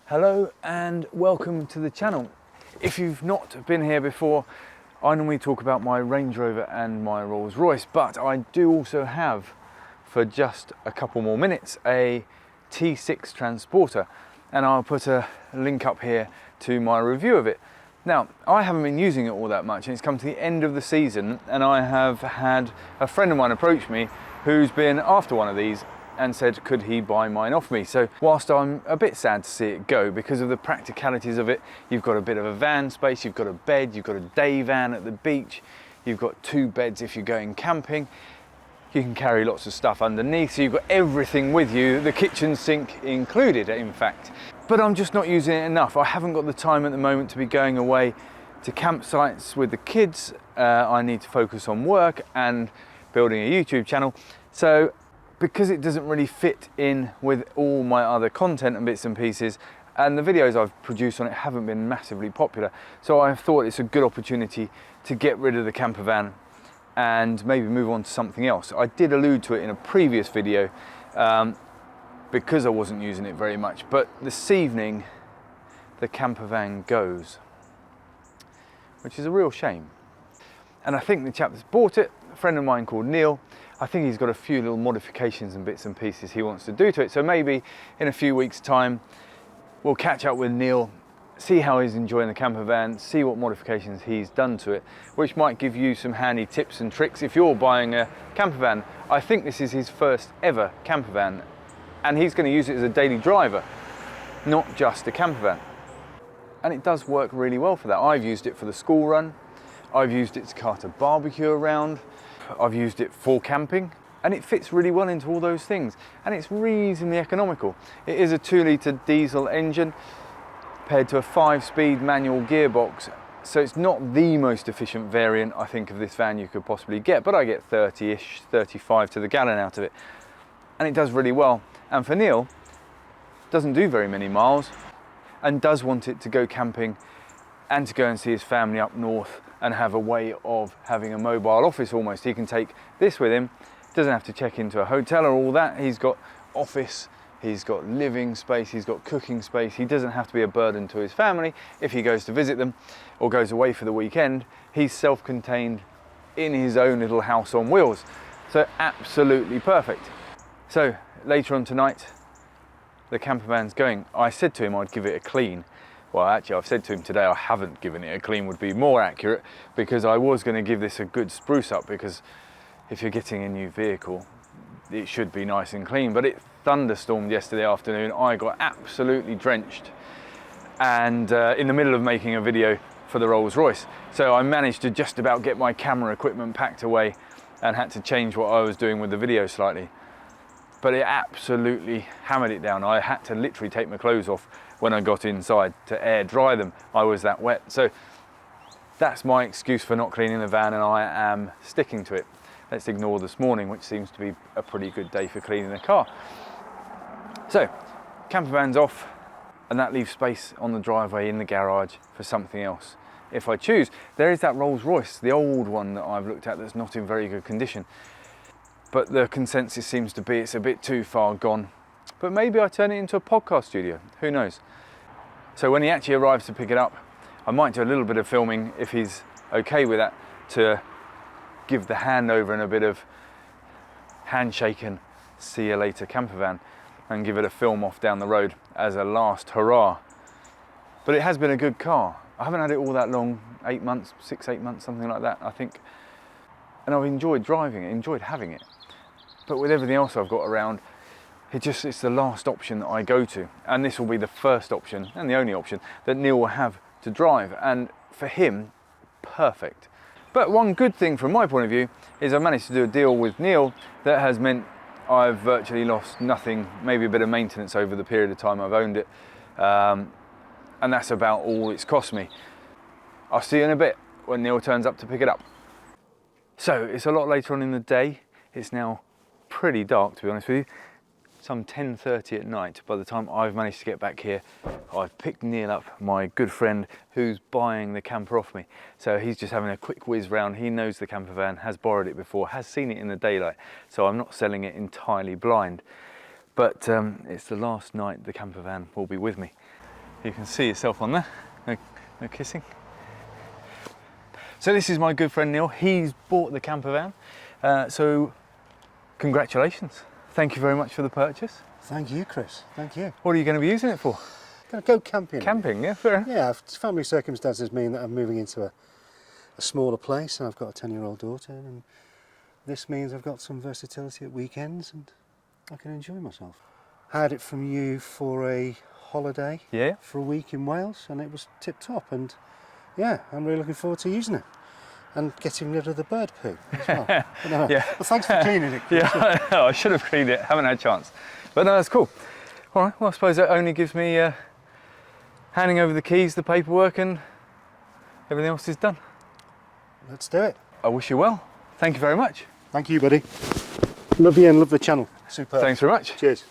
Hello and welcome to the channel. If you've not been here before, I normally talk about my Range Rover and my Rolls-Royce, but I do also have, for just a couple more minutes, a T6 Transporter, and I'll put a link up here to my review of it. Now, I haven't been using it all that much, and it's come to the end of the season, and I have had a friend of mine approach me who's been after one of these and said, could he buy mine off me? So whilst I'm a bit sad to see it go because of the practicalities of it, you've got a bit of a van space, you've got a bed, you've got a day van at the beach, you've got 2 beds if you're going camping, you can carry lots of stuff underneath, so you've got everything with you, the kitchen sink included, in fact. But I'm just not using it enough. I haven't got the time at the moment to be going away to campsites with the kids. I need to focus on work and building a YouTube channel. So because it doesn't really fit in with all my other content and bits and pieces, and the videos I've produced on it haven't been massively popular, so I thought it's a good opportunity to get rid of the camper van and maybe move on to something else. I did allude to it in a previous video because I wasn't using it very much, but this evening the camper van goes, which is a real shame. And I think the chap that's bought it, a friend of mine called Neil, I think he's got a few little modifications and bits and pieces he wants to do to it. So maybe in a few weeks' time, we'll catch up with Neil, see how he's enjoying the camper van, see what modifications he's done to it, which might give you some handy tips and tricks if you're buying a camper van. I think this is his first ever camper van, and he's going to use it as a daily driver, not just a camper van. And it does work really well for that. I've used it for the school run, I've used it to cart a barbecue around, I've used it for camping, and it fits really well into all those things, and it's reasonably economical. It is a 2-litre diesel engine paired to a 5-speed manual gearbox, so it's not the most efficient variant I think of this van you could possibly get, but I get 30-ish, 35 to the gallon out of it, and it does really well. And for Neil, doesn't do very many miles and does want it to go camping and to go and see his family up north and have a way of having a mobile office almost. He can take this with him, doesn't have to check into a hotel or all that. He's got office, he's got living space, he's got cooking space. He doesn't have to be a burden to his family if he goes to visit them or goes away for the weekend. He's self-contained in his own little house on wheels. So absolutely perfect. So later on tonight, the camper van's going. I said to him I'd give it a clean. Well, actually, I've said to him today I haven't given it a clean would be more accurate, because I was going to give this a good spruce up, because if you're getting a new vehicle, it should be nice and clean. But it thunderstormed yesterday afternoon. I got absolutely drenched, and in the middle of making a video for the Rolls-Royce. So I managed to just about get my camera equipment packed away and had to change what I was doing with the video slightly. But it absolutely hammered it down. I had to literally take my clothes off when I got inside to air dry them. I was that wet. So that's my excuse for not cleaning the van, and I am sticking to it. Let's ignore this morning, which seems to be a pretty good day for cleaning the car. So camper van's off, and that leaves space on the driveway in the garage for something else if I choose. There is that Rolls-Royce, the old one that I've looked at, that's not in very good condition. But the consensus seems to be it's a bit too far gone. But maybe I turn it into a podcast studio, who knows? So when he actually arrives to pick it up, I might do a little bit of filming if he's okay with that, to give the handover and a bit of handshake and see you later camper van, and give it a film off down the road as a last hurrah. But it has been a good car. I haven't had it all that long, 8 months, 6-8 months, something like that, I think. And I've enjoyed driving it, enjoyed having it. But with everything else I've got around, it's the last option that I go to. And this will be the first option, and the only option, that Neil will have to drive. And for him, perfect. But one good thing from my point of view is I managed to do a deal with Neil that has meant I've virtually lost nothing, maybe a bit of maintenance over the period of time I've owned it. And that's about all it's cost me. I'll see you in a bit when Neil turns up to pick it up. So it's a lot later on in the day. It's now pretty dark, to be honest with you. Some 10:30 at night by the time I've managed to get back here. I've picked Neil up, my good friend who's buying the camper off me. So he's just having a quick whiz round. He knows the camper van, has borrowed it before, has seen it in the daylight. So I'm not selling it entirely blind. But it's the last night the camper van will be with me. You can see yourself on there. No kissing. So this is my good friend Neil. He's bought the camper van. So congratulations. Thank you very much for the purchase. Thank you, Chris. Thank you. What are you going to be using it for? Going to go camping. Camping, yeah, fair enough. Yeah, family circumstances mean that I'm moving into a smaller place, and I've got a 10-year-old daughter, and this means I've got some versatility at weekends and I can enjoy myself. Had it from you for a holiday for a week in Wales, and it was tip top, and yeah, I'm really looking forward to using it and getting rid of the bird poo as well. Yeah. Well, thanks for cleaning it, Chris. Yeah, I should have cleaned it, haven't had a chance. But no, that's cool. All right, well, I suppose that only gives me handing over the keys, the paperwork, and everything else is done. Let's do it. I wish you well. Thank you very much. Thank you, buddy. Love you and love the channel. Super. Thanks very much. Cheers.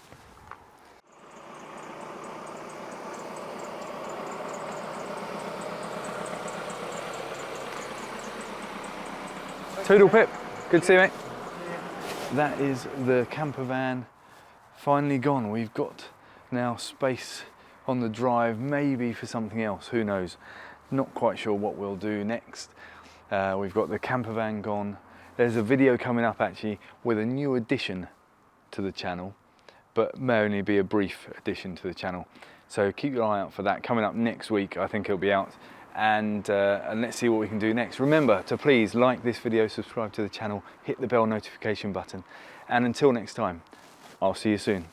Toodle Pip, good to see you, mate. That is the camper van finally gone. We've got now space on the drive, maybe for something else, who knows. Not quite sure what we'll do next. We've got the camper van gone. There's a video coming up actually with a new addition to the channel, but may only be a brief addition to the channel. So keep your eye out for that. Coming up next week, I think it'll be out. And let's see what we can do next. Remember to please like this video, subscribe to the channel, hit the bell notification button. And until next time, I'll see you soon.